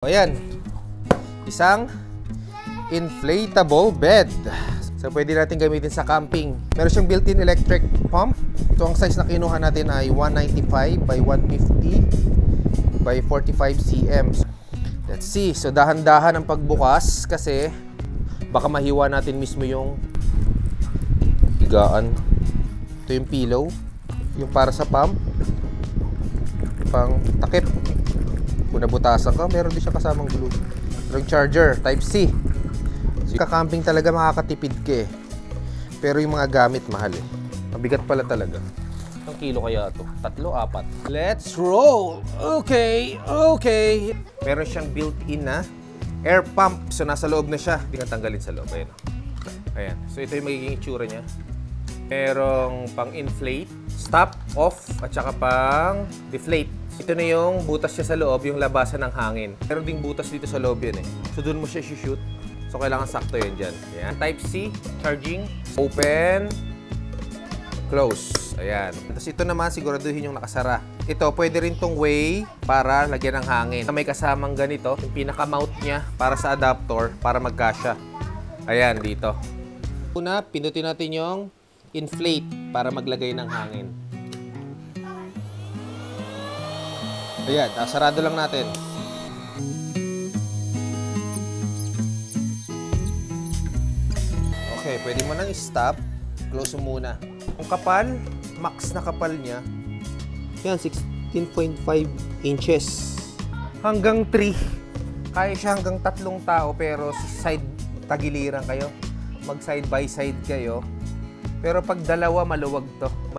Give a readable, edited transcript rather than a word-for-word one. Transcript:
Ayan, isang inflatable bed. So, pwede natin gamitin sa camping. Meron siyang built-in electric pump. So, ang size na kinuha natin ay 195 by 150 by 45 cm. Let's see. So, dahan-dahan ang pagbukas kasi baka mahiwa natin mismo yung higaan. Ito yung pillow. Yung para sa pump. Pang takip. Kung nabutasan ka, meron din siya kasamang glue. Yung charger, Type-C. So, kakamping talaga makakatipid ka eh. Pero yung mga gamit, mahal eh. Mabigat pala talaga. Ang kilo kaya ito? 3, 4. Let's roll! Okay, okay. Meron siyang built-in na air pump. So, nasa loob na siya. Hindi ka tanggalin sa loob. Ayan. Ayan. So, ito yung magiging itsura niya. Merong pang-inflate, stop, off, at saka pang-deflate. Ito na yung butas niya sa loob, yung labasan ng hangin. Meron ding butas dito sa loob yun eh. So, doon mo siya shoot. So, kailangan sakto yun dyan. Ayan. Type-C, charging, open, close. Ayan. Tapos ito naman, siguraduhin yung nakasara. Ito, pwede rin tong way para lagyan ng hangin. May kasamang ganito, yung pinaka-mount niya para sa adapter, para magkasya. Ayan, dito. Una, pindutin natin yung inflate para maglagay ng hangin. Ayan, sarado lang natin. Okay, pwede mo nang i-stop. Close mo muna. Ang kapal, max na kapal niya. Yan, 16.5 inches. Hanggang 3. Kaya siya hanggang 3 tao pero side tagiliran kayo. Mag side by side kayo. Pero pag dalawa, maluwag to.